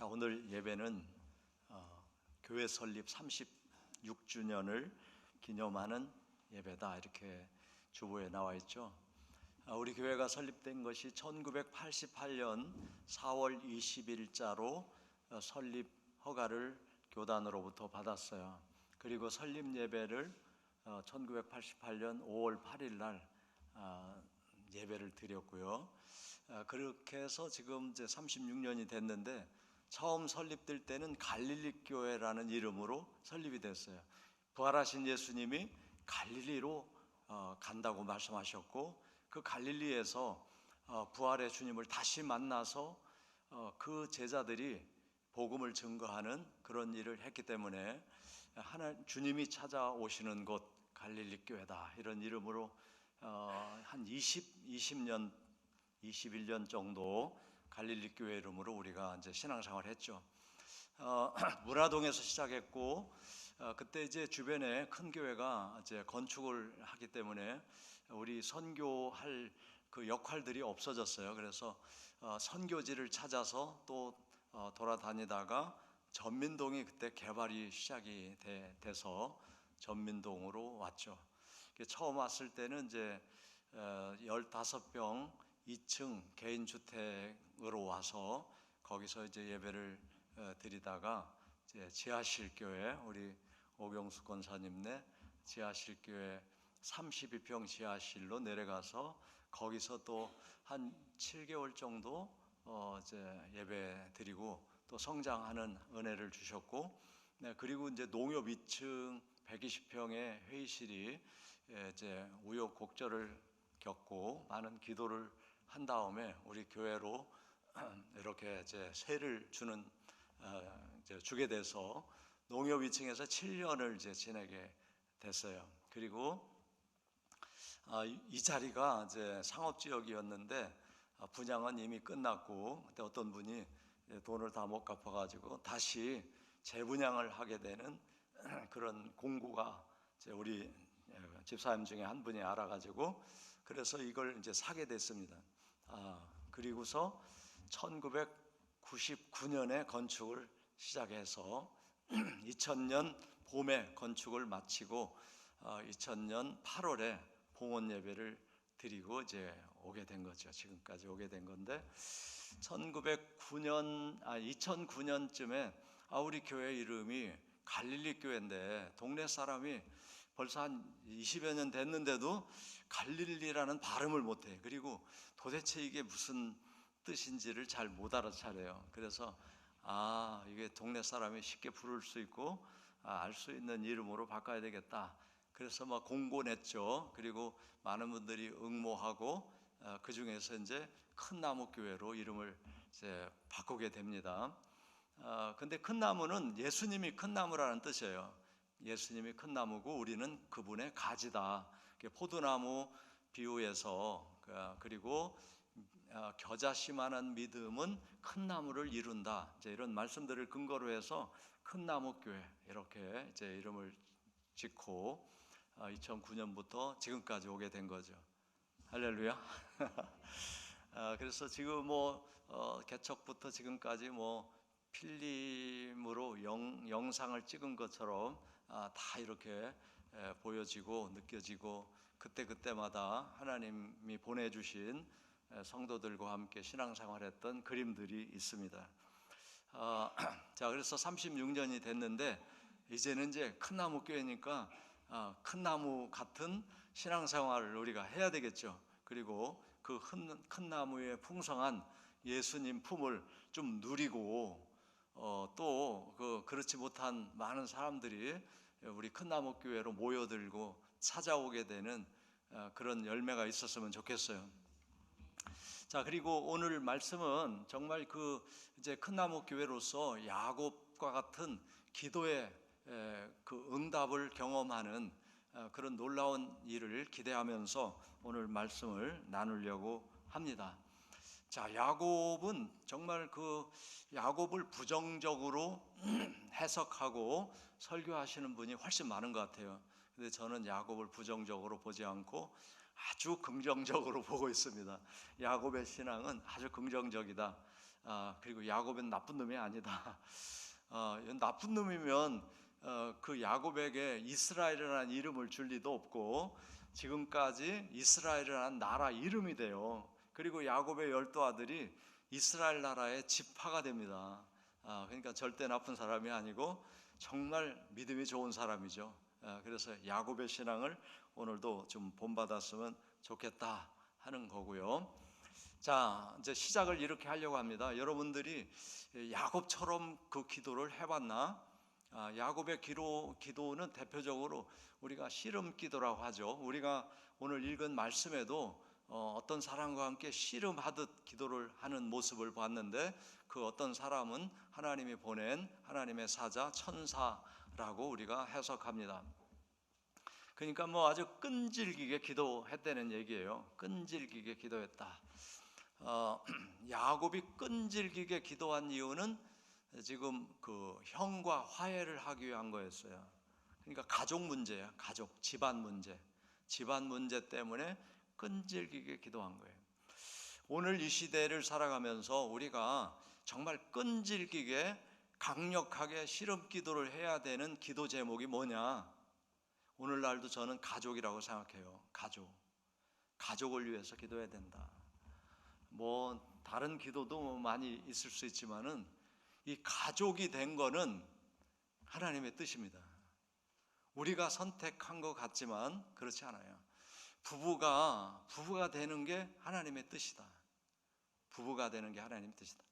자, 오늘 예배는 교회 설립 36주년을 기념하는 예배다, 이렇게 주보에 나와 있죠. 우리 교회가 설립된 것이 1988년 4월 20일자로 설립 허가를 교단으로부터 받았어요. 그리고 설립 예배를 1988년 5월 8일 날 예배를 드렸고요. 그렇게 해서 지금 이제 36년이 됐는데, 처음 설립될 때는 갈릴리 교회라는 이름으로 설립이 됐어요. 부활하신 예수님이 갈릴리로 간다고 말씀하셨고, 그 갈릴리에서 부활의 주님을 다시 만나서 그 제자들이 복음을 증거하는 그런 일을 했기 때문에 주님이 찾아오시는 곳 갈릴리 교회다, 이런 이름으로 한 21년 정도 갈릴리 교회 이름으로 우리가 이제 신앙생활을 했죠. 문화동에서 시작했고, 그때 이제 주변에 큰 교회가 이제 건축을 하기 때문에 우리 선교할 그 역할들이 없어졌어요. 그래서 선교지를 찾아서 또 돌아다니다가 전민동이 그때 개발이 시작이 돼서 전민동으로 왔죠. 처음 왔을 때는 이제 15평 2층 개인 주택으로 와서 거기서 이제 예배를 드리다가 이제 지하실 교회, 우리 오병수 권사님네 지하실 교회 32평 지하실로 내려가서 거기서 또 한 7개월 정도 이제 예배 드리고 또 성장하는 은혜를 주셨고, 그리고 이제 농협 2층 120평의 회의실이 이제 우여곡절을 겪고 많은 기도를 한 다음에 우리 교회로 이렇게 이제 세를 주게 돼서 농협 2층에서 7년을 이제 지내게 됐어요. 그리고 이 자리가 이제 상업지역이었는데 분양은 이미 끝났고, 그때 어떤 분이 돈을 다 못 갚아가지고 다시 재분양을 하게 되는 그런 공고가 이제 우리 집사님 중에 한 분이 알아가지고 그래서 이걸 이제 사게 됐습니다. 그리고서 1999년에 건축을 시작해서 2000년 봄에 건축을 마치고 2000년 8월에 봉헌 예배를 드리고 이제 오게 된 거죠. 지금까지 오게 된 건데, 2009년쯤에 우리 교회 이름이 갈릴리 교회인데 동네 사람이 벌써 한 20여 년 됐는데도 갈릴리라는 발음을 못해. 그리고 도대체 이게 무슨 뜻인지를 잘 못 알아차려요. 그래서 이게 동네 사람이 쉽게 부를 수 있고 알 수 있는 이름으로 바꿔야 되겠다. 그래서 막 공고냈죠. 그리고 많은 분들이 응모하고 그 중에서 이제 큰 나무 교회로 이름을 이제 바꾸게 됩니다. 근데 큰 나무는 예수님이 큰 나무라는 뜻이에요. 예수님이 큰 나무고 우리는 그분의 가지다. 포도나무 비유해서, 그리고 겨자씨만한 믿음은 큰 나무를 이룬다, 이제 이런 말씀들을 근거로 해서 큰 나무 교회 이렇게 이제 이름을 짓고 2009년부터 지금까지 오게 된 거죠. 할렐루야. 그래서 지금 개척부터 지금까지 필름으로 영상을 찍은 것처럼 다 이렇게 보여지고 느껴지고, 그때마다 하나님이 보내주신 성도들과 함께 신앙생활했던 그림들이 있습니다. 자, 그래서 36년이 됐는데 이제는 이제 큰 나무 교회니까 큰 나무 같은 신앙생활을 우리가 해야 되겠죠. 그리고 그 큰 나무의 풍성한 예수님 품을 좀 누리고 또 그렇지 못한 많은 사람들이 우리 큰 나무 교회로 모여들고 찾아오게 되는 그런 열매가 있었으면 좋겠어요. 자, 그리고 오늘 말씀은 정말 이제 큰 나무 교회로서 야곱과 같은 기도의 그 응답을 경험하는 그런 놀라운 일을 기대하면서 오늘 말씀을 나누려고 합니다. 자, 야곱은 정말 야곱을 부정적으로 해석하고 설교하시는 분이 훨씬 많은 것 같아요. 근데 저는 야곱을 부정적으로 보지 않고 아주 긍정적으로 보고 있습니다. 야곱의 신앙은 아주 긍정적이다. 그리고 야곱은 나쁜 놈이 아니다. 나쁜 놈이면 그 야곱에게 이스라엘이라는 이름을 줄 리도 없고 지금까지 이스라엘이라는 나라 이름이 돼요. 그리고 야곱의 12아들이 이스라엘 나라의 지파가 됩니다. 그러니까 절대 나쁜 사람이 아니고 정말 믿음이 좋은 사람이죠. 그래서 야곱의 신앙을 오늘도 좀 본받았으면 좋겠다 하는 거고요. 자, 이제 시작을 이렇게 하려고 합니다. 여러분들이 야곱처럼 그 기도를 해봤나? 야곱의 기도는 대표적으로 우리가 씨름 기도라고 하죠. 우리가 오늘 읽은 말씀에도 어떤 사람과 함께 씨름하듯 기도를 하는 모습을 봤는데 그 어떤 사람은 하나님이 보낸 하나님의 사자 천사라고 우리가 해석합니다. 그러니까 뭐 아주 끈질기게 기도했다는 얘기예요. 끈질기게 기도했다. 야곱이 끈질기게 기도한 이유는 지금 그 형과 화해를 하기 위한 거였어요. 그러니까 가족 문제야. 가족, 집안 문제 때문에 끈질기게 기도한 거예요. 오늘 이 시대를 살아가면서 우리가 정말 끈질기게 강력하게 씨름 기도를 해야 되는 기도 제목이 뭐냐? 오늘날도 저는 가족이라고 생각해요. 가족을 위해서 기도해야 된다. 뭐 다른 기도도 많이 있을 수 있지만은 이 가족이 된 거는 하나님의 뜻입니다. 우리가 선택한 것 같지만 그렇지 않아요. 부부가 되는 게 하나님의 뜻이다. 부부가 되는 게 하나님의 뜻이다.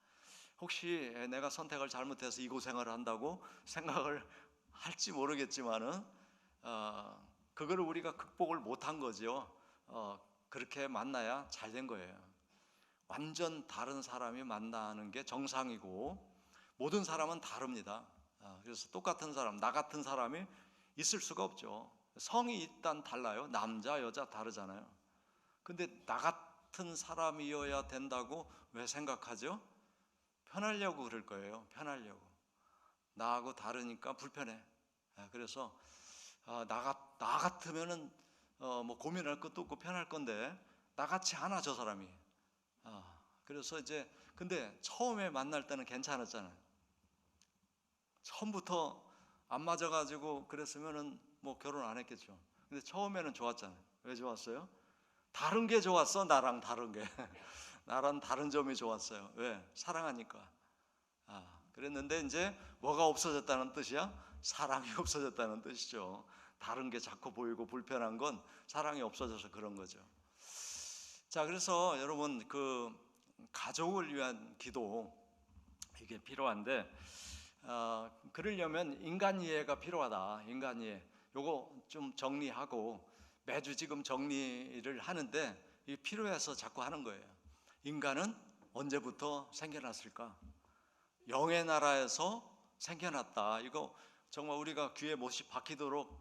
혹시 내가 선택을 잘못해서 이 고생을 한다고 생각을 할지 모르겠지만은 그거를 우리가 극복을 못한 거죠. 그렇게 만나야 잘 된 거예요. 완전 다른 사람이 만나는 게 정상이고 모든 사람은 다릅니다. 그래서 똑같은 사람, 나 같은 사람이 있을 수가 없죠. 성이 일단 달라요. 남자, 여자 다르잖아요. 근데 나 같은 사람이어야 된다고 왜 생각하죠? 편하려고 그럴 거예요. 편하려고. 나하고 다르니까 불편해. 그래서 나 같으면은 뭐 고민할 것도 없고 편할 건데 나 같지 않아 저 사람이. 그래서 이제 근데 처음에 만날 때는 괜찮았잖아요. 처음부터 안 맞아가지고 그랬으면은 뭐 결혼 안 했겠죠. 근데 처음에는 좋았잖아요. 왜 좋았어요? 다른 게 좋았어. 나랑 다른 게. 나랑 다른 점이 좋았어요. 왜? 사랑하니까. 그랬는데 이제 뭐가 없어졌다는 뜻이야? 사랑이 없어졌다는 뜻이죠. 다른 게 자꾸 보이고 불편한 건 사랑이 없어져서 그런 거죠. 자, 그래서 여러분 그 가족을 위한 기도 이게 필요한데 그러려면 인간 이해가 필요하다. 인간 이해. 요거 좀 정리하고 매주 지금 정리를 하는데 이게 필요해서 자꾸 하는 거예요. 인간은 언제부터 생겨났을까? 영의 나라에서 생겨났다. 이거 정말 우리가 귀에 못이 박히도록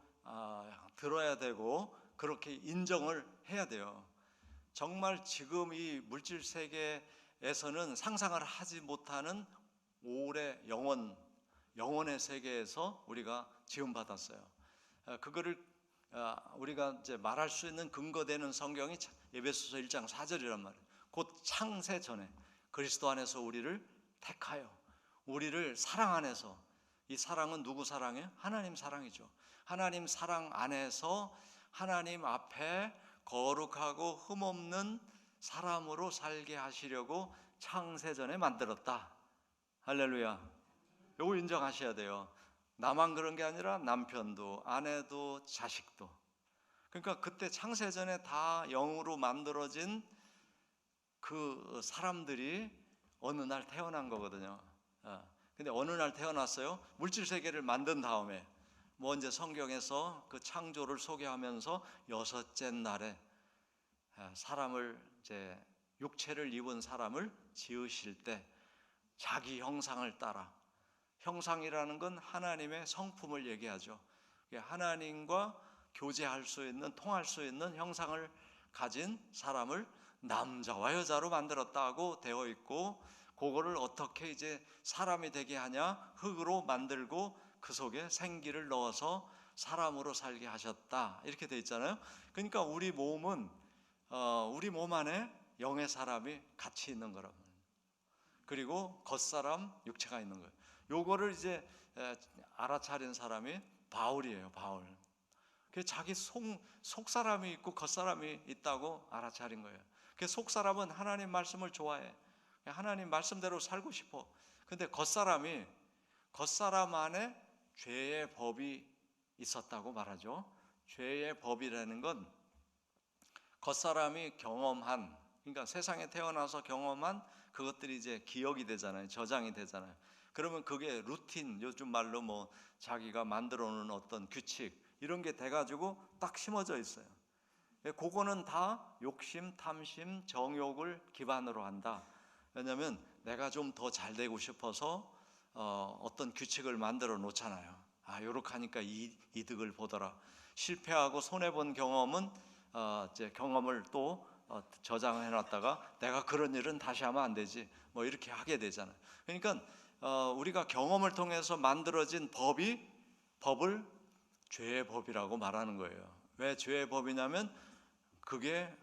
들어야 되고 그렇게 인정을 해야 돼요. 정말 지금 이 물질 세계에서는 상상을 하지 못하는 오래 영원의 세계에서 우리가 지음받았어요. 그거를 우리가 이제 말할 수 있는 근거되는 성경이 에베소서 1장 4절이란 말이에요. 곧 창세 전에 그리스도 안에서 우리를 택하여 우리를 사랑 안에서, 이 사랑은 누구 사랑이에요? 하나님 사랑이죠. 하나님 사랑 안에서 하나님 앞에 거룩하고 흠없는 사람으로 살게 하시려고 창세전에 만들었다. 할렐루야. 요거 인정하셔야 돼요. 나만 그런 게 아니라 남편도 아내도 자식도. 그러니까 그때 창세전에 다 영으로 만들어진 그 사람들이 어느 날 태어난 거거든요. 근데 어느 날 태어났어요. 물질 세계를 만든 다음에 이제 성경에서 그 창조를 소개하면서 여섯째 날에 사람을 이제 육체를 입은 사람을 지으실 때 자기 형상을 따라, 형상이라는 건 하나님의 성품을 얘기하죠. 하나님과 교제할 수 있는, 통할 수 있는 형상을 가진 사람을 남자와 여자로 만들었다고 되어 있고, 그거를 어떻게 이제 사람이 되게 하냐? 흙으로 만들고 그 속에 생기를 넣어서 사람으로 살게 하셨다. 이렇게 되어 있잖아요. 그러니까 우리 몸은 우리 몸 안에 영의 사람이 같이 있는 거라고. 그리고 겉사람, 육체가 있는 거예요. 요거를 이제 알아차린 사람이 바울이에요. 바울. 그 자기 속사람이 있고 겉사람이 있다고 알아차린 거예요. 그 속사람은 하나님 말씀을 좋아해. 하나님 말씀대로 살고 싶어. 근데 겉사람 안에 죄의 법이 있었다고 말하죠. 죄의 법이라는 건 겉사람이 경험한, 그러니까 세상에 태어나서 경험한 그것들이 이제 기억이 되잖아요. 저장이 되잖아요. 그러면 그게 루틴, 요즘 말로 뭐 자기가 만들어 놓은 어떤 규칙 이런 게 돼가지고 딱 심어져 있어요. 그거는 다 욕심, 탐심, 정욕을 기반으로 한다. 왜냐하면 내가 좀 더 잘 되고 싶어서 어떤 규칙을 만들어 놓잖아요. 요렇게 하니까 이득을 보더라. 실패하고 손해본 경험은 이제 경험을 또 저장해 놨다가 내가 그런 일은 다시 하면 안 되지 뭐 이렇게 하게 되잖아요. 그러니까 우리가 경험을 통해서 만들어진 법을 죄의 법이라고 말하는 거예요. 왜 죄의 법이냐면 그게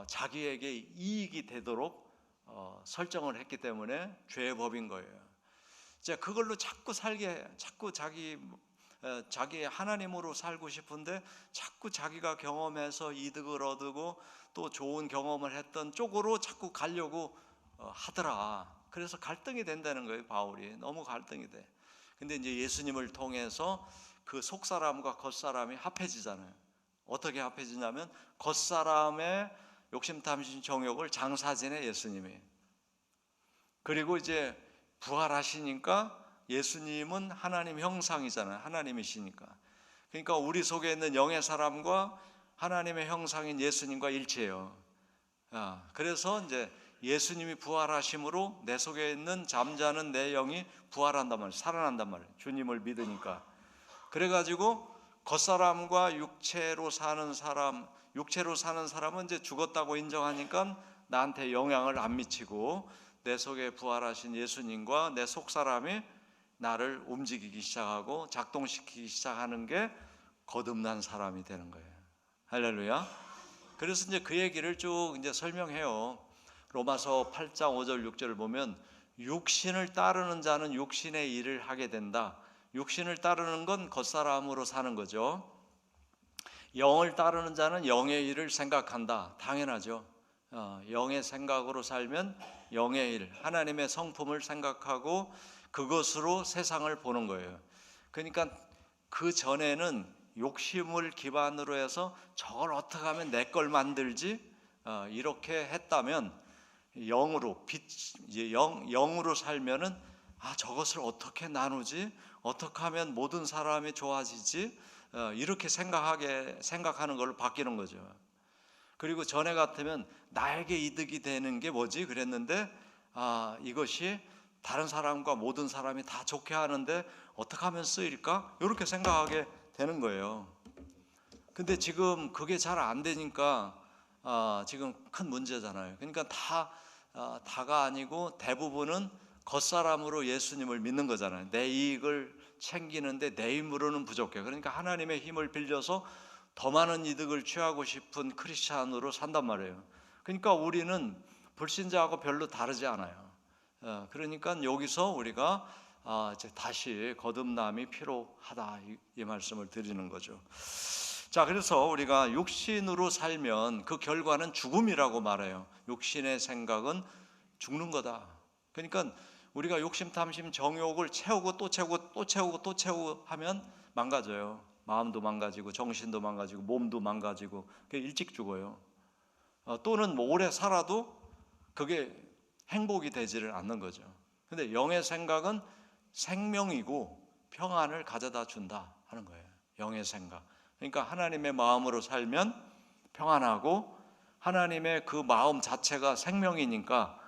자기에게 이익이 되도록 설정을 했기 때문에 죄의 법인 거예요. 이제 그걸로 자꾸 자기 하나님으로 살고 싶은데 자꾸 자기가 경험해서 이득을 얻고 또 좋은 경험을 했던 쪽으로 자꾸 가려고 하더라. 그래서 갈등이 된다는 거예요. 바울이 너무 갈등이 돼. 근데 이제 예수님을 통해서 그 속사람과 겉사람이 합해지잖아요. 어떻게 합해지냐면 겉사람의 욕심, 탐심, 정욕을 장사지내 예수님이. 그리고 이제 부활하시니까 예수님은 하나님 형상이잖아요. 하나님이시니까. 그러니까 우리 속에 있는 영의 사람과 하나님의 형상인 예수님과 일치해요. 그래서 이제 예수님이 부활하심으로 내 속에 있는 잠자는 내 영이 부활한단 말이에요. 살아난단 말이에요. 주님을 믿으니까. 그래가지고 겉사람과 육체로 사는 사람은 이제 죽었다고 인정하니까 나한테 영향을 안 미치고 내 속에 부활하신 예수님과 내 속사람이 나를 움직이기 시작하고 작동시키기 시작하는 게 거듭난 사람이 되는 거예요. 할렐루야. 그래서 이제 그 얘기를 쭉 이제 설명해요. 로마서 8장 5절 6절을 보면 육신을 따르는 자는 육신의 일을 하게 된다. 육신을 따르는 건 겉사람으로 사는 거죠. 영을 따르는 자는 영의 일을 생각한다. 당연하죠. 영의 생각으로 살면 영의 일, 하나님의 성품을 생각하고 그것으로 세상을 보는 거예요. 그러니까 그 전에는 욕심을 기반으로 해서 저걸 어떻게 하면 내 걸 만들지 이렇게 했다면 영으로 살면은 저것을 어떻게 나누지, 어떻게 하면 모든 사람이 좋아지지 이렇게 생각하는 걸로 바뀌는 거죠. 그리고 전에 같으면 나에게 이득이 되는 게 뭐지 그랬는데 이것이 다른 사람과 모든 사람이 다 좋게 하는데 어떻게 하면 쓰일까 이렇게 생각하게 되는 거예요. 근데 지금 그게 잘 안 되니까 지금 큰 문제잖아요. 그러니까 다가 아니고 대부분은 겉사람으로 예수님을 믿는 거잖아요. 내 이익을 챙기는데 내 힘으로는 부족해. 그러니까 하나님의 힘을 빌려서 더 많은 이득을 취하고 싶은 크리스찬으로 산단 말이에요. 그러니까 우리는 불신자하고 별로 다르지 않아요. 그러니까 여기서 우리가 이제 다시 거듭남이 필요하다 이 말씀을 드리는 거죠. 자, 그래서 우리가 육신으로 살면 그 결과는 죽음이라고 말해요. 육신의 생각은 죽는 거다. 그러니까 우리가 욕심, 탐심, 정욕을 채우고 또 채우고 또 채우고 또 채우고 하면 망가져요. 마음도 망가지고 정신도 망가지고 몸도 망가지고 일찍 죽어요. 또는 뭐 오래 살아도 그게 행복이 되지를 않는 거죠. 근데 영의 생각은 생명이고 평안을 가져다 준다 하는 거예요. 영의 생각. 그러니까 하나님의 마음으로 살면 평안하고 하나님의 그 마음 자체가 생명이니까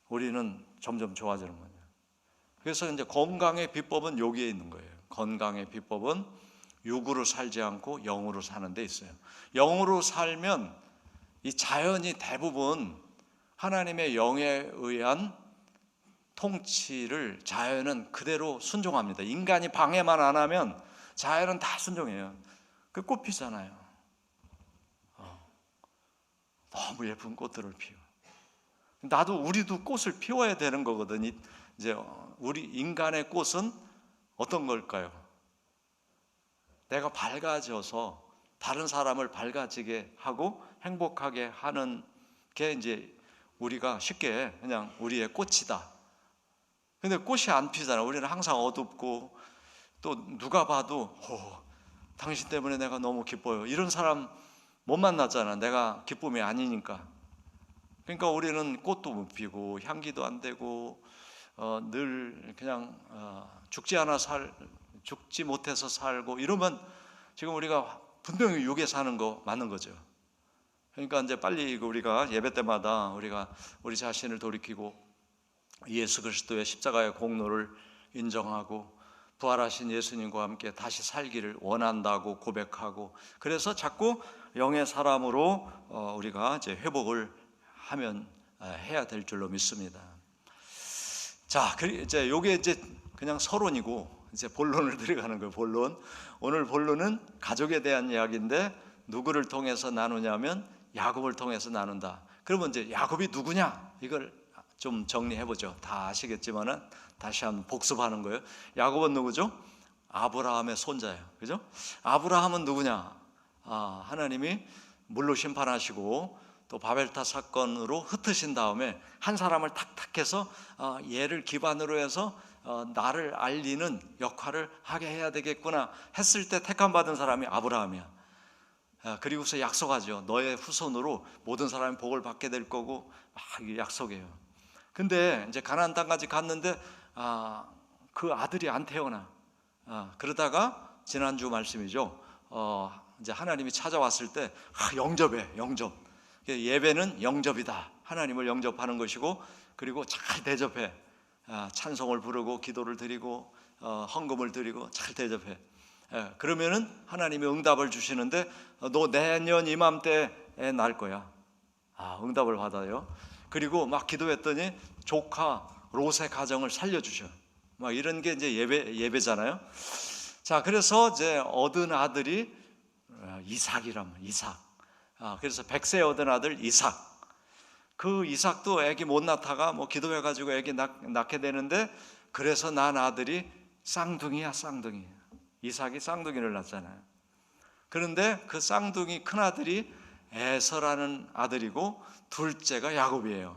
우리는 점점 좋아지는 거예요. 그래서 이제 건강의 비법은 여기에 있는 거예요. 건강의 비법은 육으로 살지 않고 영으로 사는 데 있어요. 영으로 살면 이 자연이 대부분 하나님의 영에 의한 통치를 자연은 그대로 순종합니다. 인간이 방해만 안 하면 자연은 다 순종해요. 그 꽃 피잖아요. 너무 예쁜 꽃들을 피워. 우리도 꽃을 피워야 되는 거거든. 이제 우리 인간의 꽃은 어떤 걸까요? 내가 밝아져서 다른 사람을 밝아지게 하고 행복하게 하는 게 이제 우리가 쉽게 그냥 우리의 꽃이다. 근데 꽃이 안 피잖아. 우리는 항상 어둡고 또 누가 봐도 당신 때문에 내가 너무 기뻐요. 이런 사람 못 만났잖아. 내가 기쁨이 아니니까. 그러니까 우리는 꽃도 못 피고 향기도 안 되고 늘 그냥 죽지 못해서 살고 이러면 지금 우리가 분명히 육에 사는 거 맞는 거죠. 그러니까 이제 빨리 우리가 예배 때마다 우리가 우리 자신을 돌이키고 예수 그리스도의 십자가의 공로를 인정하고 부활하신 예수님과 함께 다시 살기를 원한다고 고백하고, 그래서 자꾸 영의 사람으로 우리가 이제 회복을 해야 될 줄로 믿습니다. 자, 이제 요게 이제 그냥 서론이고 이제 본론을 들어가는 거예요. 본론. 오늘 본론은 가족에 대한 이야기인데 누구를 통해서 나누냐면 야곱을 통해서 나눈다. 그러면 이제 야곱이 누구냐? 이걸 좀 정리해 보죠. 다 아시겠지만은 다시 한번 복습하는 거예요. 야곱은 누구죠? 아브라함의 손자예요. 그죠? 아브라함은 누구냐? 하나님이 물로 심판하시고 또 바벨탑 사건으로 흩으신 다음에 한 사람을 탁 택해서 얘를 기반으로 해서 나를 알리는 역할을 하게 해야 되겠구나 했을 때 택함 받은 사람이 아브라함이야. 그리고서 약속하죠. 너의 후손으로 모든 사람이 복을 받게 될 거고 이게 약속이에요. 근데 이제 가나안 땅까지 갔는데 그 아들이 안 태어나. 그러다가 지난주 말씀이죠. 이제 하나님이 찾아왔을 때 영접해. 예배는 영접이다. 하나님을 영접하는 것이고, 그리고 잘 대접해. 찬송을 부르고 기도를 드리고 헌금을 드리고 잘 대접해. 그러면은 하나님이 응답을 주시는데 너 내년 이맘때에 날 거야. 응답을 받아요. 그리고 막 기도했더니 조카 롯의 가정을 살려주셔. 막 이런 게 이제 예배잖아요. 자, 그래서 이제 얻은 아들이 이삭이라면 이삭. 그래서 100세 얻은 아들 이삭. 그 이삭도 애기 못 낳다가 뭐 기도해가지고 애기 낳게 되는데, 그래서 난 아들이 쌍둥이야. 이삭이 쌍둥이를 낳잖아요. 그런데 그 쌍둥이 큰 아들이 에서라는 아들이고 둘째가 야곱이에요.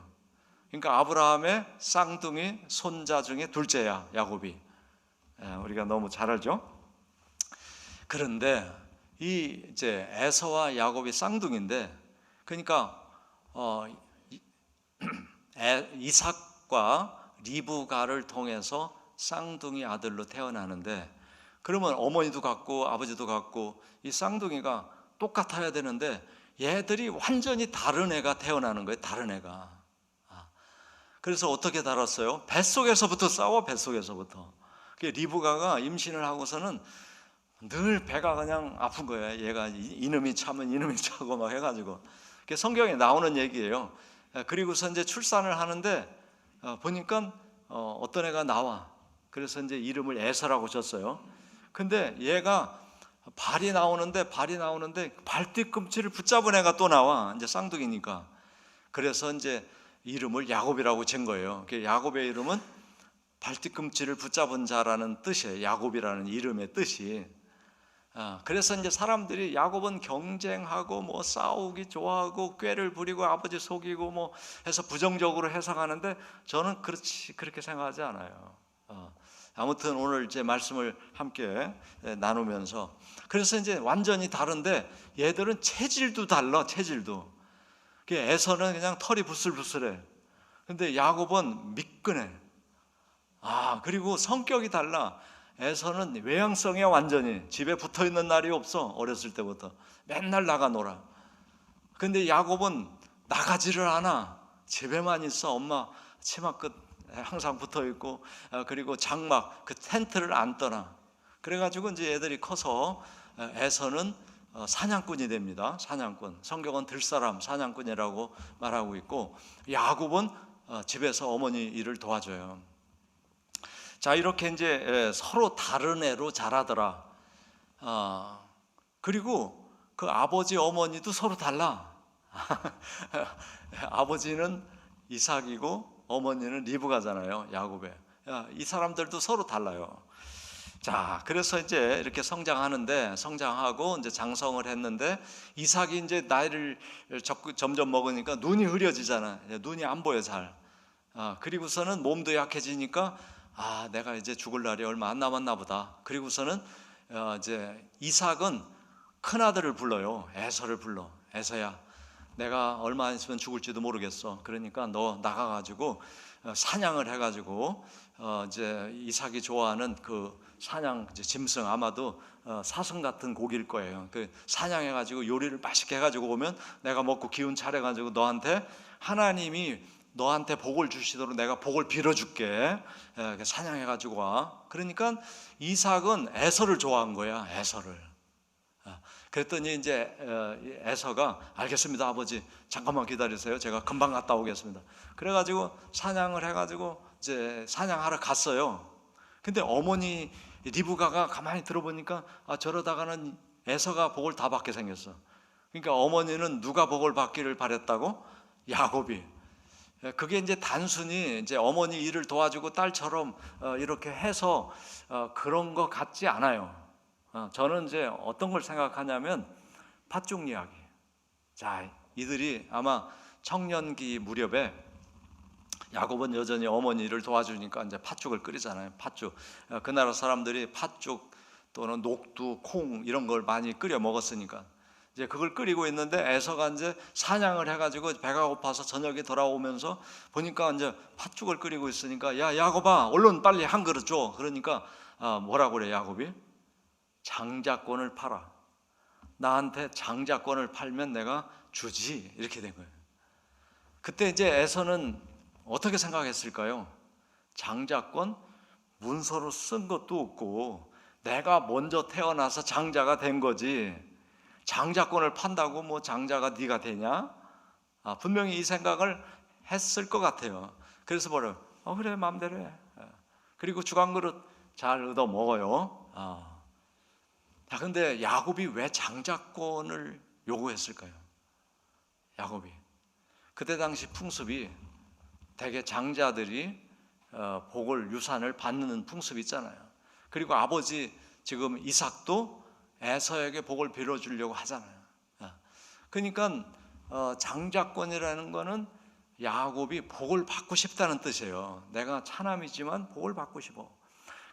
그러니까 아브라함의 쌍둥이 손자 중에 둘째야, 야곱이. 우리가 너무 잘 알죠? 그런데 이제 에서와 야곱이 쌍둥이인데, 그러니까 이삭과 리브가를 통해서 쌍둥이 아들로 태어나는데, 그러면 어머니도 같고 아버지도 같고 이 쌍둥이가 똑같아야 되는데 얘들이 완전히 다른 애가 태어나는 거예요. 다른 애가. 그래서 어떻게 다뤘어요? 뱃속에서부터 싸워. 뱃속에서부터. 리브가가 임신을 하고서는 늘 배가 그냥 아픈 거예요. 얘가 이놈이 차면 이놈이 차고 막 해가지고. 성경에 나오는 얘기예요. 그리고서 이제 출산을 하는데 보니까 어떤 애가 나와. 그래서 이제 이름을 에서라고 줬어요. 근데 얘가 발이 나오는데 발뒤꿈치를 붙잡은 애가 또 나와. 이제 쌍둥이니까. 그래서 이제 이름을 야곱이라고 진 거예요. 야곱의 이름은 발뒤꿈치를 붙잡은 자라는 뜻이에요. 야곱이라는 이름의 뜻이. 그래서 이제 사람들이 야곱은 경쟁하고 뭐 싸우기 좋아하고 꾀를 부리고 아버지 속이고 뭐 해서 부정적으로 해석하는데, 저는 그렇게 생각하지 않아요. 아무튼 오늘 제 말씀을 함께 나누면서, 그래서 이제 완전히 다른데 얘들은 체질도 달라. 체질도. 에서는 그냥 털이 부슬부슬해. 근데 야곱은 미끈해. 그리고 성격이 달라. 에서는 외향성이야. 완전히 집에 붙어있는 날이 없어. 어렸을 때부터 맨날 나가 놀아. 근데 야곱은 나가지를 않아. 집에만 있어. 엄마 치마 끝 항상 붙어있고, 그리고 장막 그 텐트를 안 떠나. 그래가지고 이제 애들이 커서 에서는 사냥꾼이 됩니다. 사냥꾼. 성경은 들사람 사냥꾼이라고 말하고 있고, 야곱은 집에서 어머니 일을 도와줘요. 자, 이렇게 이제 서로 다른 애로 자라더라. 그리고 그 아버지 어머니도 서로 달라. 아버지는 이삭이고 어머니는 리브가잖아요. 야곱의. 이 사람들도 서로 달라요. 자, 그래서 이제 이렇게 성장하고 이제 장성을 했는데 이삭이 이제 나이를 점점 먹으니까 눈이 흐려지잖아. 눈이 안 보여 잘. 그리고서는 몸도 약해지니까 내가 이제 죽을 날이 얼마 안 남았나 보다. 그리고서는 이제 이삭은 큰 아들을 불러요. 에서를 불러. 에서야, 내가 얼마 안 있으면 죽을지도 모르겠어. 그러니까 너 나가가지고 사냥을 해가지고 이제 이삭이 좋아하는 그 사냥 짐승, 아마도 사슴 같은 고기일 거예요. 그 사냥해가지고 요리를 맛있게 해가지고 오면 내가 먹고 기운 차려가지고 너한테 하나님이 너한테 복을 주시도록 내가 복을 빌어줄게. 사냥해가지고 와. 그러니까 이삭은 에서를 좋아한 거야. 에서를. 그랬더니 이제 에서가 알겠습니다 아버지, 잠깐만 기다리세요. 제가 금방 갔다 오겠습니다. 그래가지고 사냥을 해가지고 이제 사냥하러 갔어요. 근데 어머니 리브가가 가만히 들어보니까 저러다가는 에서가 복을 다 받게 생겼어. 그러니까 어머니는 누가 복을 받기를 바랬다고? 야곱이. 그게 이제 단순히 이제 어머니 일을 도와주고 딸처럼 이렇게 해서 그런 것 같지 않아요. 저는 이제 어떤 걸 생각하냐면 팥죽 이야기. 자, 이들이 아마 청년기 무렵에 야곱은 여전히 어머니 일을 도와주니까 이제 팥죽을 끓이잖아요. 팥죽. 그 나라 사람들이 팥죽 또는 녹두, 콩 이런 걸 많이 끓여 먹었으니까 이제 그걸 끓이고 있는데 에서가 이제 사냥을 해가지고 배가 고파서 저녁에 돌아오면서 보니까 이제 팥죽을 끓이고 있으니까 야 야곱아, 얼른 빨리 한 그릇 줘. 그러니까 뭐라고 그래 야곱이? 장자권을 팔아. 나한테 장자권을 팔면 내가 주지. 이렇게 된 거예요. 그때 이제 에서는 어떻게 생각했을까요? 장자권? 문서로 쓴 것도 없고 내가 먼저 태어나서 장자가 된 거지, 장자권을 판다고 뭐 장자가 네가 되냐? 분명히 이 생각을 했을 것 같아요. 그래서 뭐래요? 그래 마음대로 해. 그리고 죽 한 그릇 잘 얻어 먹어요. 근데 야곱이 왜 장자권을 요구했을까요? 야곱이 그때 당시 풍습이 대개 장자들이 복을, 유산을 받는 풍습이 있잖아요. 그리고 아버지 지금 이삭도 에서에게 복을 빌어주려고 하잖아요. 그러니까 장자권이라는 거는 야곱이 복을 받고 싶다는 뜻이에요. 내가 차남이지만 복을 받고 싶어.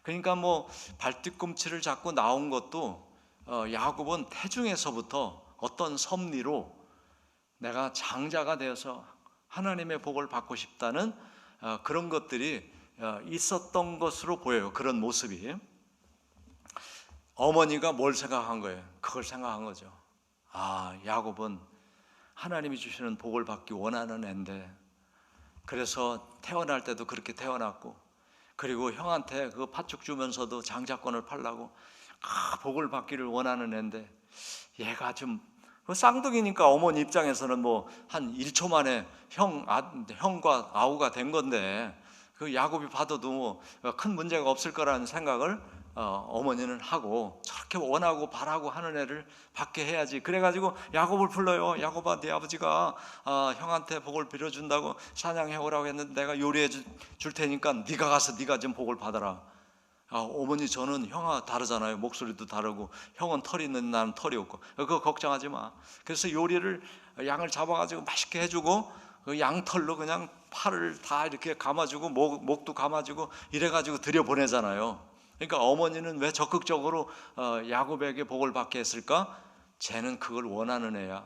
그러니까 뭐 발뒤꿈치를 잡고 나온 것도 야곱은 태중에서부터 어떤 섭리로 내가 장자가 되어서 하나님의 복을 받고 싶다는 그런 것들이 있었던 것으로 보여요. 그런 모습이. 어머니가 뭘 생각한 거예요? 그걸 생각한 거죠. 야곱은 하나님이 주시는 복을 받기 원하는 애인데, 그래서 태어날 때도 그렇게 태어났고, 그리고 형한테 그 팥죽 주면서도 장자권을 팔라고 복을 받기를 원하는 애인데, 얘가 좀 쌍둥이니까 어머니 입장에서는 뭐 한 1초 만에 형과 아우가 된 건데 그 야곱이 받아도 뭐 큰 문제가 없을 거라는 생각을 어머니는 하고, 저렇게 원하고 바라고 하는 애를 받게 해야지. 그래가지고 야곱을 불러요. 야곱아, 네 아버지가 형한테 복을 빌어준다고 사냥해 오라고 했는데 내가 요리해 줄 테니까 네가 가서 네가 좀 복을 받아라. 어머니, 저는 형아 다르잖아요. 목소리도 다르고 형은 털이 있는 나는 털이 없고 그거 걱정하지 마. 그래서 요리를 양을 잡아가지고 맛있게 해주고 그 양털로 그냥 팔을 다 이렇게 감아주고 목도 감아주고 이래가지고 들여보내잖아요. 그러니까 어머니는 왜 적극적으로 야곱에게 복을 받게 했을까? 쟤는 그걸 원하는 애야.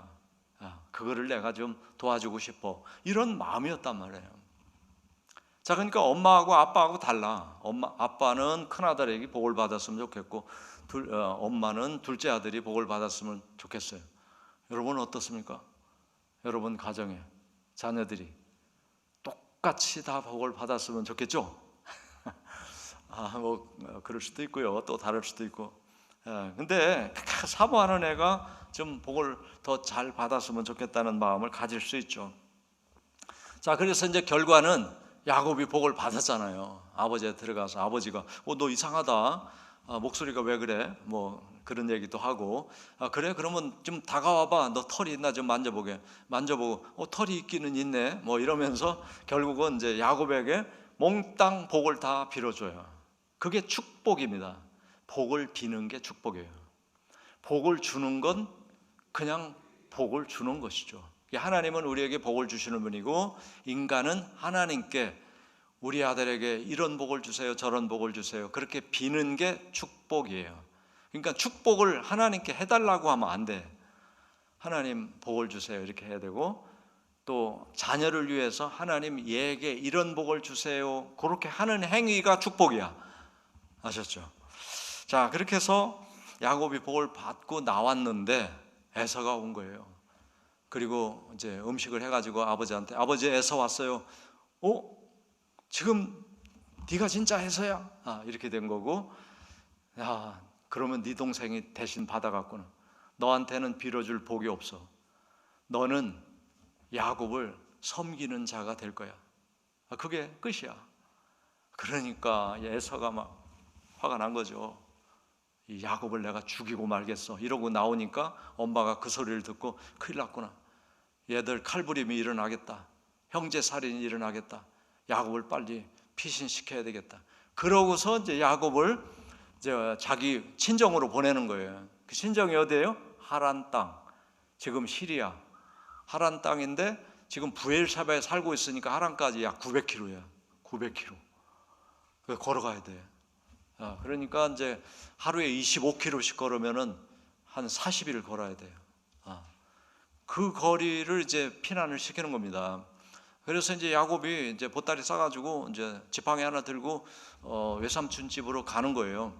그거를 내가 좀 도와주고 싶어. 이런 마음이었단 말이에요. 자, 그러니까 엄마하고 아빠하고 달라. 아빠는 큰 아들에게 복을 받았으면 좋겠고 엄마는 둘째 아들이 복을 받았으면 좋겠어요. 여러분은 어떻습니까? 여러분 가정에 자녀들이 똑같이 다 복을 받았으면 좋겠죠? 뭐 그럴 수도 있고요. 또 다를 수도 있고. 근데 사모하는 애가 좀 복을 더 잘 받았으면 좋겠다는 마음을 가질 수 있죠. 자, 그래서 이제 결과는 야곱이 복을 받았잖아요. 아버지한테 들어가서 아버지가 너 이상하다. 목소리가 왜 그래? 뭐 그런 얘기도 하고, 그래 그러면 좀 다가와봐, 너 털이 있나 좀 만져보고 털이 있기는 있네 뭐 이러면서 결국은 이제 야곱에게 몽땅 복을 다 빌어줘요. 그게 축복입니다. 복을 비는 게 축복이에요. 복을 주는 건 그냥 복을 주는 것이죠. 하나님은 우리에게 복을 주시는 분이고, 인간은 하나님께 우리 아들에게 이런 복을 주세요, 저런 복을 주세요, 그렇게 비는 게 축복이에요. 그러니까 축복을 하나님께 해달라고 하면 안 돼. 하나님 복을 주세요 이렇게 해야 되고, 또 자녀를 위해서 하나님 얘에게 이런 복을 주세요 그렇게 하는 행위가 축복이야. 아셨죠? 자, 그렇게 해서 야곱이 복을 받고 나왔는데 에서가 온 거예요. 그리고 이제 음식을 해가지고 아버지한테, 아버지 에서 왔어요. 지금 네가 진짜 에서야? 이렇게 된 거고, 야, 그러면 네 동생이 대신 받아갔구나. 너한테는 빌어줄 복이 없어. 너는 야곱을 섬기는 자가 될 거야. 그게 끝이야. 그러니까 에서가 막 화가 난 거죠. 이 야곱을 내가 죽이고 말겠어 이러고 나오니까 엄마가 그 소리를 듣고 큰일 났구나. 얘들 칼부림이 일어나겠다. 형제살인이 일어나겠다. 야곱을 빨리 피신시켜야 되겠다. 그러고서 이제 야곱을 이제 자기 친정으로 보내는 거예요. 그 친정이 어디예요? 하란 땅. 지금 시리아 하란 땅인데 지금 부엘사바에 살고 있으니까 하란까지 약 900km야. 900km. 걸어가야 돼. 그러니까 이제 하루에 25km씩 걸으면은 한 40일 걸어야 돼요. 그 거리를 이제 피난을 시키는 겁니다. 그래서 이제 야곱이 이제 보따리 싸가지고 이제 지팡이 하나 들고 외삼촌 집으로 가는 거예요.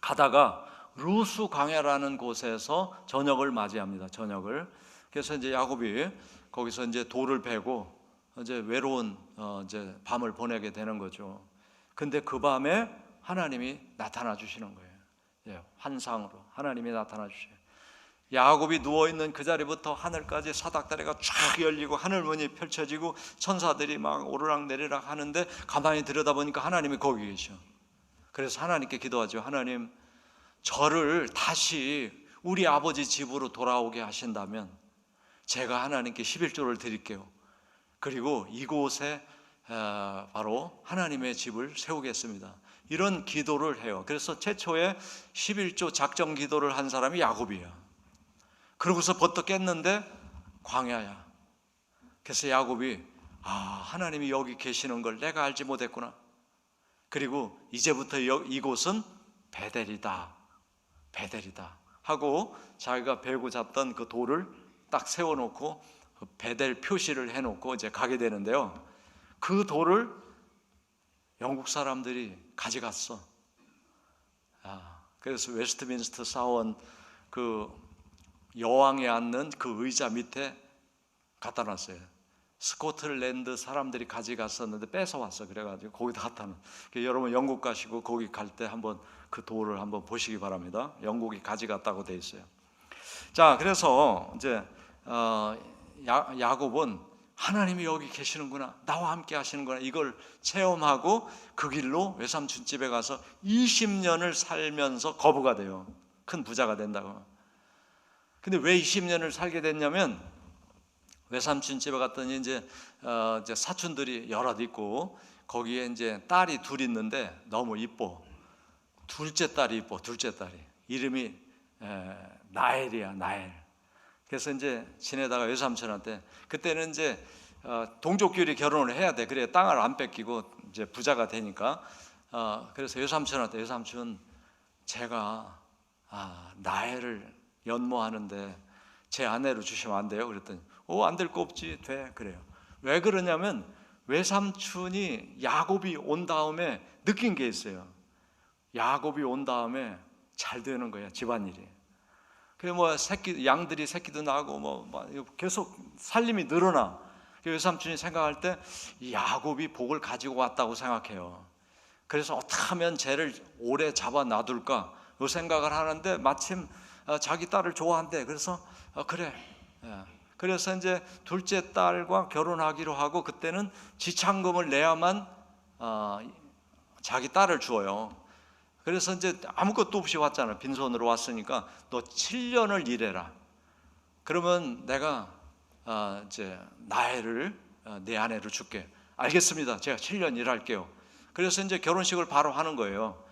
가다가 루스 광야라는 곳에서 저녁을 맞이합니다. 저녁을. 그래서 이제 야곱이 거기서 이제 돌을 베고 이제 외로운 이제 밤을 보내게 되는 거죠. 근데 그 밤에 하나님이 나타나 주시는 거예요. 환상으로 하나님이 나타나 주셔요. 야곱이 누워있는 그 자리부터 하늘까지 사닥다리가 쫙 열리고 하늘문이 펼쳐지고 천사들이 막 오르락내리락 하는데 가만히 들여다보니까 하나님이 거기 계셔. 그래서 하나님께 기도하죠. 하나님, 저를 다시 우리 아버지 집으로 돌아오게 하신다면 제가 하나님께 11조를 드릴게요. 그리고 이곳에 바로 하나님의 집을 세우겠습니다. 이런 기도를 해요. 그래서 최초에 11조 작정 기도를 한 사람이 야곱이에요. 그러고서 버떡 깼는데 광야야. 그래서 야곱이 하나님이 여기 계시는 걸 내가 알지 못했구나. 그리고 이제부터 이곳은 베델이다. 베델이다 하고 자기가 베고 잡던 그 돌을 딱 세워놓고 그 베델 표시를 해놓고 이제 가게 되는데요. 그 돌을 영국 사람들이 가져갔어. 그래서 웨스트민스터 사원 그 여왕이 앉는 그 의자 밑에 갖다 놨어요. 스코틀랜드 사람들이 가져갔었는데 뺏어왔어. 그래가지고 거기다 갖다 놔. 여러분 영국 가시고 거기 갈 때 한번 그 돌을 한번 보시기 바랍니다. 영국이 가져갔다고 돼 있어요. 자, 그래서 이제 야곱은 하나님이 여기 계시는구나, 나와 함께 하시는구나, 이걸 체험하고 그 길로 외삼촌 집에 가서 20년을 살면서 거부가 돼요. 큰 부자가 된다고. 근데 왜 20년을 살게 됐냐면 외삼촌 집에 갔더니 이제 사촌들이 여럿 있고 거기에 이제 딸이 둘 있는데 너무 이뻐. 둘째 딸이 이뻐. 둘째 딸이 이름이 나엘이야. 나엘. 그래서 이제 지내다가 외삼촌한테, 그때는 이제 동족끼리 결혼을 해야 돼. 그래 땅을 안 뺏기고 이제 부자가 되니까. 그래서 외삼촌한테, 외삼촌 제가 나엘을 연모하는데 제 아내로 주시면 안 돼요? 그랬더니 안 될 거 없지, 돼. 그래요. 왜 그러냐면 외삼촌이 야곱이 온 다음에 느낀 게 있어요. 야곱이 온 다음에 잘 되는 거야, 집안일이. 그래 양들이 새끼도 나고 계속 살림이 늘어나. 외삼촌이 생각할 때 야곱이 복을 가지고 왔다고 생각해요. 그래서 어떻게 하면 쟤를 오래 잡아 놔둘까 그 생각을 하는데 마침 자기 딸을 좋아한대. 그래서 그래. 그래서 이제 둘째 딸과 결혼하기로 하고, 그때는 지참금을 내야만 자기 딸을 주어요. 그래서 이제 아무것도 없이 왔잖아. 빈손으로 왔으니까 너 7년을 일해라. 그러면 내가 이제 나혜를 내 아내로 줄게. 알겠습니다. 제가 7년 일할게요. 그래서 이제 결혼식을 바로 하는 거예요.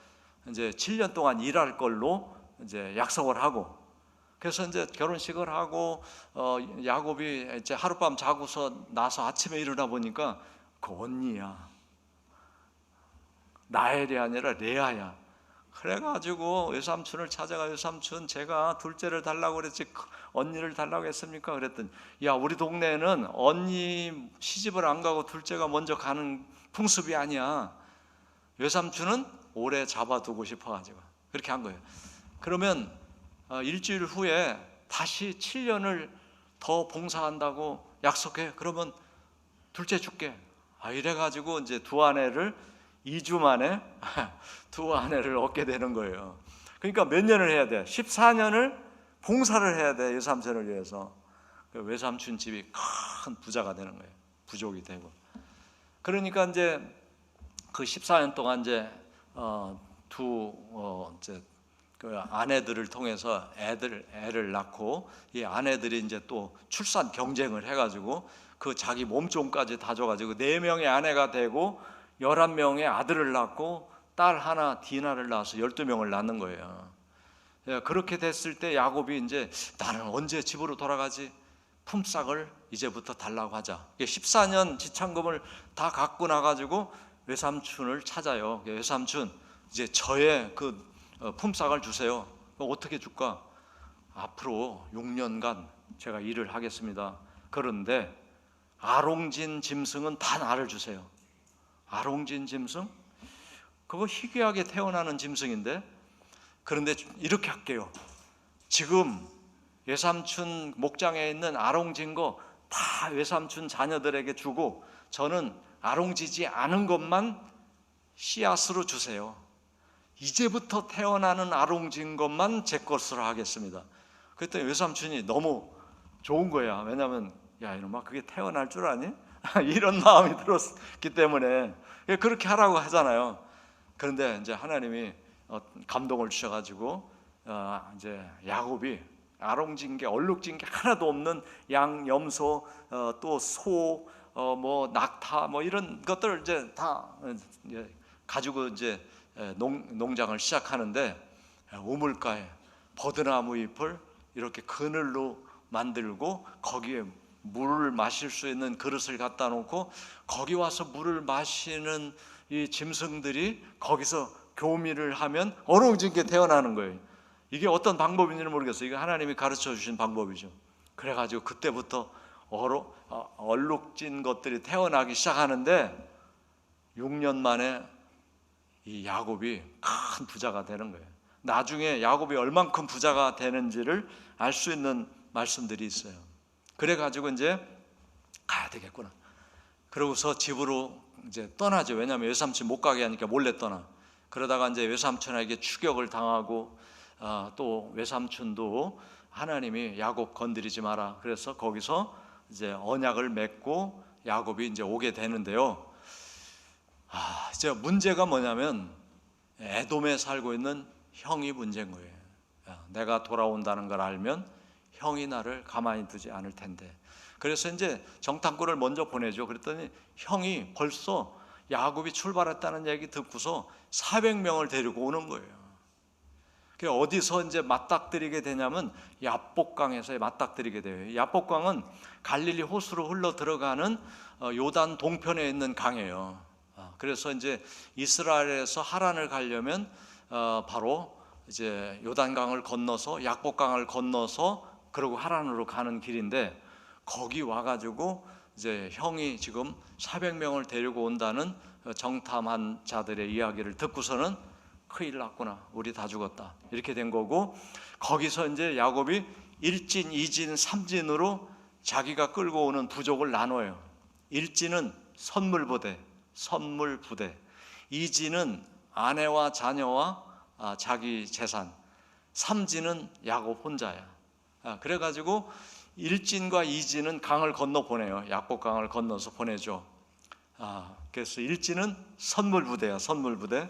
이제 7년 동안 일할 걸로 이제 약속을 하고, 그래서 이제 결혼식을 하고 야곱이 이제 하룻밤 자고서 나서 아침에 일어나 보니까 그 언니야. 나엘이 아니라 레아야. 그래가지고 외삼촌을 찾아가, 외삼촌 제가 둘째를 달라고 그랬지 언니를 달라고 했습니까? 그랬더니 야, 우리 동네에는 언니 시집을 안 가고 둘째가 먼저 가는 풍습이 아니야. 외삼촌은 오래 잡아두고 싶어가지고 그렇게 한 거예요. 그러면 일주일 후에 다시 7년을 더 봉사한다고 약속해. 그러면 둘째 줄게. 이래가지고 이제 두 아내를 2주 만에 두 아내를 얻게 되는 거예요. 그러니까 몇 년을 해야 돼? 14년을 봉사를 해야 돼, 외삼촌을 위해서. 외삼촌 집이 큰 부자가 되는 거예요. 부족이 되고. 그러니까 이제 그 14년 동안 이제 이제 그 아내들을 통해서 애를 낳고, 이 아내들이 이제 또 출산 경쟁을 해가지고 그 자기 몸종까지 다 줘가지고 4명의 아내가 되고 11명의 아들을 낳고 딸 하나 디나를 낳아서 12명을 낳는 거예요. 그렇게 됐을 때 야곱이 이제 나는 언제 집으로 돌아가지? 품삯을 이제부터 달라고 하자. 14년 지참금을 다 갖고 나가지고 외삼촌을 찾아요. 외삼촌, 이제 저의 그 품삯을 주세요. 어떻게 줄까? 앞으로 6년간 제가 일을 하겠습니다. 그런데 아롱진 짐승은 다 나를 주세요. 아롱진 짐승? 그거 희귀하게 태어나는 짐승인데, 그런데 이렇게 할게요. 지금 외삼촌 목장에 있는 아롱진 거 다 외삼촌 자녀들에게 주고 저는 아롱지지 않은 것만 씨앗으로 주세요. 이제부터 태어나는 아롱진 것만 제 것으로 하겠습니다. 그랬더니 외삼촌이 너무 좋은 거야. 왜냐하면 야, 이놈아 그게 태어날 줄 아니? 이런 마음이 들었기 때문에 그렇게 하라고 하잖아요. 그런데 이제 하나님이 감동을 주셔가지고 이제 야곱이 아롱진 게, 얼룩진 게 하나도 없는 양, 염소, 또 소, 뭐 낙타, 뭐 이런 것들을 이제 다 가지고 이제 농장을 시작하는데, 우물가에 버드나무 잎을 이렇게 그늘로 만들고 거기에 물을 마실 수 있는 그릇을 갖다 놓고 거기 와서 물을 마시는 이 짐승들이 거기서 교미를 하면 어롱진 게 태어나는 거예요. 이게 어떤 방법인지는 모르겠어요. 이거 하나님이 가르쳐 주신 방법이죠. 그래가지고 그때부터 얼룩진 것들이 태어나기 시작하는데 6년 만에 이 야곱이 큰 부자가 되는 거예요. 나중에 야곱이 얼만큼 부자가 되는지를 알 수 있는 말씀들이 있어요. 그래가지고 이제 가야 되겠구나. 그러고서 집으로 이제 떠나죠. 왜냐하면 외삼촌 못 가게 하니까 몰래 떠나. 그러다가 이제 외삼촌에게 추격을 당하고 또 외삼촌도 하나님이 야곱 건드리지 마라. 그래서 거기서 이제 언약을 맺고 야곱이 이제 오게 되는데요. 이제 문제가 뭐냐면 에돔에 살고 있는 형이 문제인 거예요. 내가 돌아온다는 걸 알면 형이 나를 가만히 두지 않을 텐데. 그래서 이제 정탐꾼을 먼저 보내죠. 그랬더니 형이 벌써 야곱이 출발했다는 얘기 듣고서 400명을 데리고 오는 거예요. 어디서 이제 맞닥뜨리게 되냐면 야복강에서 맞닥뜨리게 돼요. 야복강은 갈릴리 호수로 흘러 들어가는 요단 동편에 있는 강이에요. 그래서 이제 이스라엘에서 하란을 가려면 바로 이제 요단강을 건너서 약복강을 건너서 그리고 하란으로 가는 길인데, 거기 와가지고 이제 형이 지금 400명을 데리고 온다는 정탐한 자들의 이야기를 듣고서는 큰일 났구나, 우리 다 죽었다, 이렇게 된 거고, 거기서 이제 야곱이 1진, 2진, 3진으로 자기가 끌고 오는 부족을 나눠요. 1진은 선물부대, 2진은 아내와 자녀와 자기 재산, 3진은 야곱 혼자야. 그래가지고 1진과 2진은 강을 건너 보내요. 약복강을 건너서 보내죠. 그래서 1진은 선물부대야, 선물부대.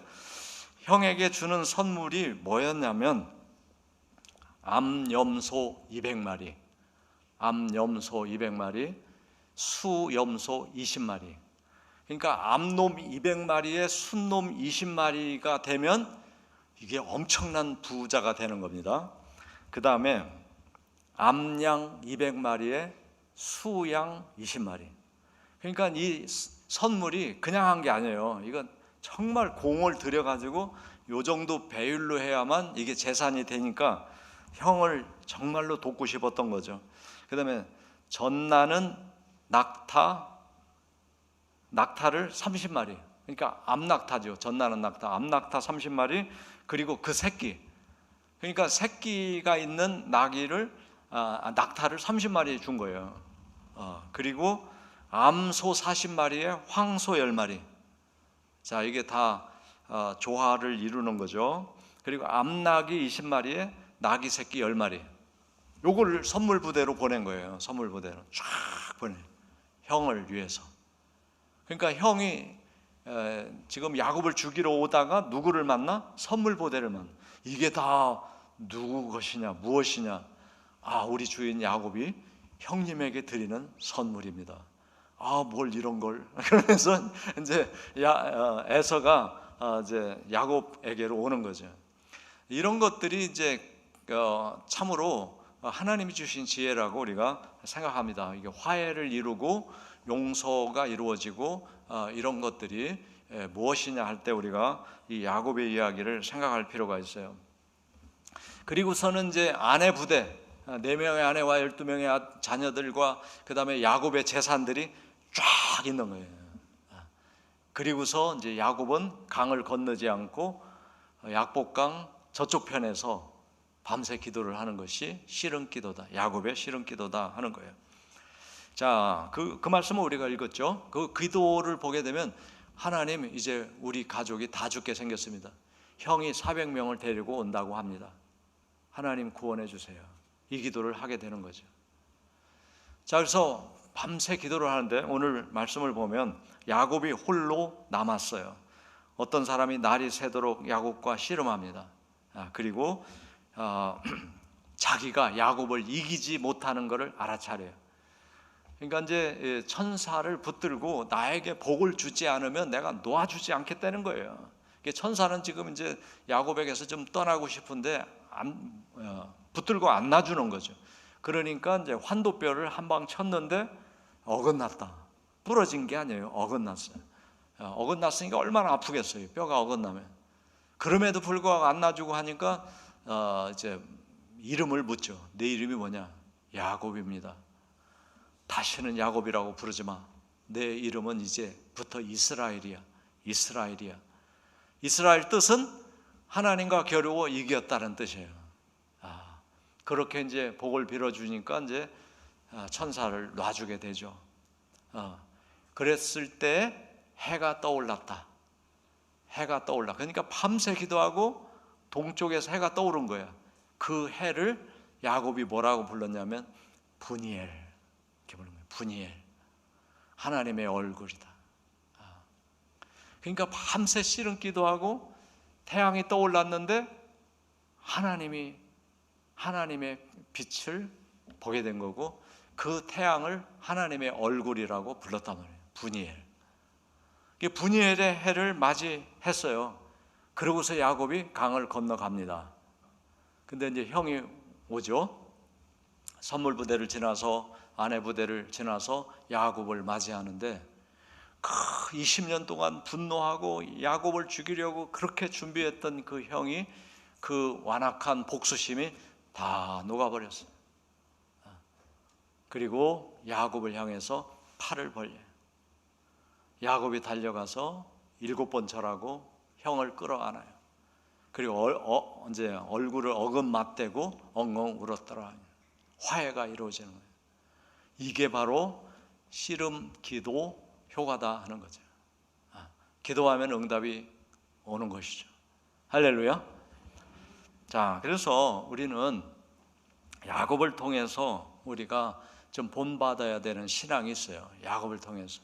형에게 주는 선물이 뭐였냐면 암염소 200마리, 암염소 200마리, 수염소 20마리. 그러니까 암놈 200마리에 순놈 20마리가 되면 이게 엄청난 부자가 되는 겁니다. 그 다음에 암양 200마리에 수양 20마리. 그러니까 이 선물이 그냥 한 게 아니에요. 이건 정말 공을 들여가지고 요 정도 배율로 해야만 이게 재산이 되니까 형을 정말로 돕고 싶었던 거죠. 그 다음에 전나는 낙타를 30마리. 그러니까 암낙타죠. 전나는 낙타, 암낙타 30마리, 그리고 그 새끼. 그러니까 새끼가 있는 낙타를 30마리 준 거예요. 그리고 암소 40마리에 황소 10마리. 자, 이게 다 조화를 이루는 거죠. 그리고 암낙이 20마리에 낙이 새끼 10마리. 요걸 선물 부대로 보낸 거예요. 선물 부대로 쫙 보내. 형을 위해서. 그러니까 형이 지금 야곱을 죽이러 오다가 누구를 만나? 선물 부대를 만나. 이게 다 누구 것이냐, 무엇이냐? 우리 주인 야곱이 형님에게 드리는 선물입니다. 뭘 이런 걸. 그러면서 이제 에서가 이제 야곱에게로 오는 거죠. 이런 것들이 이제 참으로 하나님이 주신 지혜라고 우리가 생각합니다. 이게 화해를 이루고 용서가 이루어지고 이런 것들이 무엇이냐 할 때 우리가 이 야곱의 이야기를 생각할 필요가 있어요. 그리고서는 이제 아내 부대, 4명의 아내와 12명의 자녀들과 그 다음에 야곱의 재산들이 쫙 있는 거예요. 그리고서 이제 야곱은 강을 건너지 않고 약복강 저쪽 편에서 밤새 기도를 하는 것이 실은 기도다. 야곱의 실은 기도다 하는 거예요. 자, 그 말씀을 우리가 읽었죠. 그 기도를 보게 되면 하나님, 이제 우리 가족이 다 죽게 생겼습니다. 형이 400명을 데리고 온다고 합니다. 하나님 구원해 주세요. 이 기도를 하게 되는 거죠. 자, 그래서 밤새 기도를 하는데 오늘 말씀을 보면 야곱이 홀로 남았어요. 어떤 사람이 날이 새도록 야곱과 씨름합니다. 그리고 자기가 야곱을 이기지 못하는 것을 알아차려요. 그러니까 이제 천사를 붙들고 나에게 복을 주지 않으면 내가 놓아주지 않겠다는 거예요. 천사는 지금 이제 야곱에게서 좀 떠나고 싶은데 붙들고 안 놔주는 거죠. 그러니까 이제 환도뼈를 한 방 쳤는데 어긋났다. 부러진 게 아니에요. 어긋났어요. 어긋났으니까 얼마나 아프겠어요. 뼈가 어긋나면. 그럼에도 불구하고 안 놔주고 하니까 이제 이름을 묻죠. 내 이름이 뭐냐? 야곱입니다. 다시는 야곱이라고 부르지 마. 내 이름은 이제부터 이스라엘이야. 이스라엘이야. 이스라엘 뜻은 하나님과 겨루어 이겼다는 뜻이에요. 그렇게 이제 복을 빌어주니까 이제 천사를 놔주게 되죠. 그랬을 때 해가 떠올랐다. 해가 떠올라. 그러니까 밤새 기도하고 동쪽에서 해가 떠오른 거야. 그 해를 야곱이 뭐라고 불렀냐면 분이엘. 이렇게 부르는 거예요. 분이엘. 하나님의 얼굴이다. 그러니까 밤새 씨름 기도하고 태양이 떠올랐는데 하나님의 빛을 보게 된 거고 그 태양을 하나님의 얼굴이라고 불렀단 말이에요. 분이엘. 분이엘의 해를 맞이했어요. 그러고서 야곱이 강을 건너갑니다. 근데 이제 형이 오죠. 선물 부대를 지나서 아내 부대를 지나서 야곱을 맞이하는데 20년 동안 분노하고 야곱을 죽이려고 그렇게 준비했던 그 형이 그 완악한 복수심이 다 녹아버렸어요. 그리고 야곱을 향해서 팔을 벌려요. 야곱이 달려가서 7번 절하고 형을 끌어안아요. 그리고 이제 얼굴을 어금맞대고 엉엉 울었더라. 화해가 이루어지는 거예요. 이게 바로 씨름 기도 효과다 하는 거죠. 기도하면 응답이 오는 것이죠. 할렐루야. 자, 그래서 우리는 야곱을 통해서 우리가 좀 본받아야 되는 신앙이 있어요. 야곱을 통해서.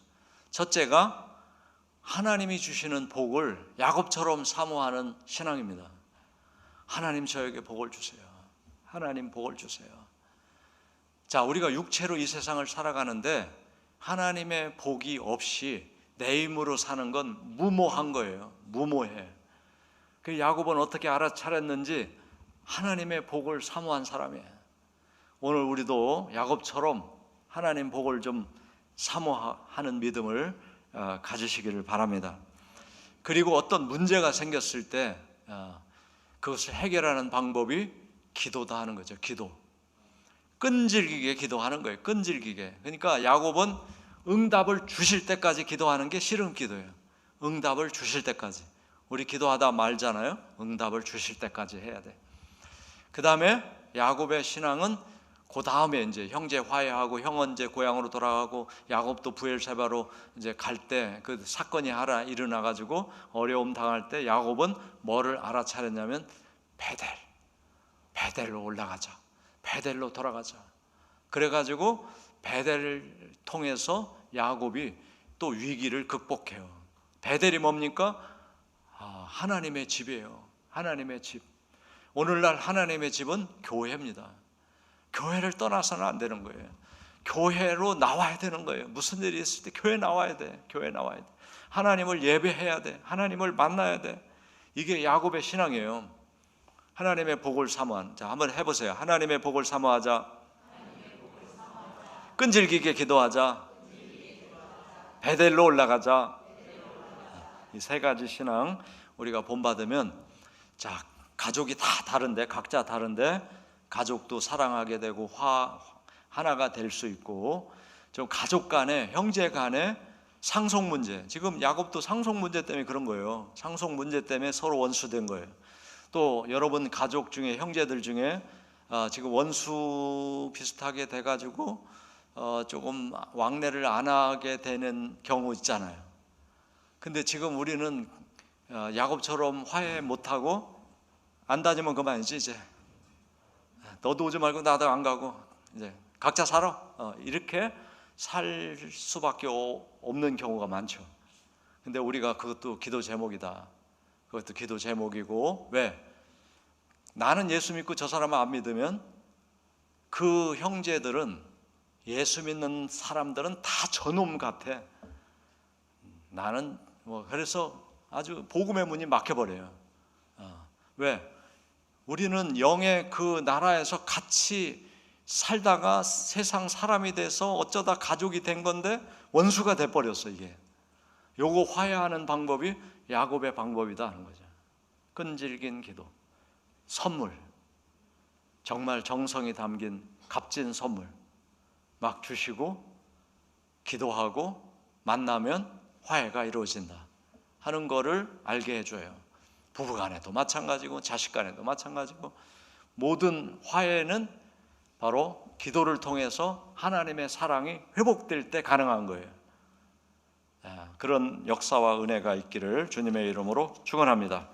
첫째가 하나님이 주시는 복을 야곱처럼 사모하는 신앙입니다. 하나님 저에게 복을 주세요. 하나님 복을 주세요. 자, 우리가 육체로 이 세상을 살아가는데 하나님의 복이 없이 내 힘으로 사는 건 무모한 거예요. 무모해. 그 야곱은 어떻게 알아차렸는지 하나님의 복을 사모한 사람이에요. 오늘 우리도 야곱처럼 하나님 복을 좀 사모하는 믿음을 가지시기를 바랍니다. 그리고 어떤 문제가 생겼을 때 그것을 해결하는 방법이 기도다 하는 거죠. 기도. 끈질기게 기도하는 거예요. 끈질기게. 그러니까 야곱은 응답을 주실 때까지 기도하는 게 실은 기도예요. 응답을 주실 때까지. 우리 기도하다 말잖아요. 응답을 주실 때까지 해야 돼. 그 다음에 야곱의 신앙은 그 다음에 이제 형제 화해하고 형은 이제 고향으로 돌아가고 야곱도 부엘세바로 이제 갈 때 그 사건이 하나 일어나 가지고 어려움 당할 때 야곱은 뭐를 알아차렸냐면 베델로 올라가자. 베델로 돌아가자. 그래가지고 베델을 통해서 야곱이 또 위기를 극복해요. 베델이 뭡니까? 하나님의 집이에요. 하나님의 집. 오늘날 하나님의 집은 교회입니다. 교회를 떠나서는 안 되는 거예요. 교회로 나와야 되는 거예요. 무슨 일이 있을 때 교회 나와야 돼. 교회 나와야 돼. 하나님을 예배해야 돼. 하나님을 만나야 돼. 이게 야곱의 신앙이에요. 하나님의 복을 사모한. 자, 한번 해보세요. 하나님의 복을 사모하자. 끈질기게 기도하자. 베델로 올라가자. 이 세 가지 신앙 우리가 본받으면, 자, 가족이 다 다른데, 각자 다른데 가족도 사랑하게 되고 하나가 될 수 있고, 좀 가족 간에, 형제 간에 상속 문제, 지금 야곱도 상속 문제 때문에 그런 거예요. 상속 문제 때문에 서로 원수된 거예요. 또 여러분 가족 중에, 형제들 중에 지금 원수 비슷하게 돼가지고 조금 왕래를 안 하게 되는 경우 있잖아요. 근데 지금 우리는 야곱처럼 화해 못하고 안 다니면 그만이지. 이제 너도 오지 말고 나도 안 가고 이제 각자 살아. 이렇게 살 수밖에 없는 경우가 많죠. 근데 우리가 그것도 기도 제목이다. 그것도 기도 제목이고, 왜? 나는 예수 믿고 저 사람을 안 믿으면 그 형제들은, 예수 믿는 사람들은 다 저놈 같아. 나는 그래서 아주 복음의 문이 막혀버려요. 왜? 우리는 영의 그 나라에서 같이 살다가 세상 사람이 돼서 어쩌다 가족이 된 건데 원수가 돼버렸어. 이게 요거 화해하는 방법이 야곱의 방법이다 하는 거죠. 끈질긴 기도, 선물, 정말 정성이 담긴 값진 선물 막 주시고 기도하고 만나면 화해가 이루어진다 하는 거를 알게 해줘요. 부부간에도 마찬가지고 자식간에도 마찬가지고, 모든 화해는 바로 기도를 통해서 하나님의 사랑이 회복될 때 가능한 거예요. 그런 역사와 은혜가 있기를 주님의 이름으로 축원합니다.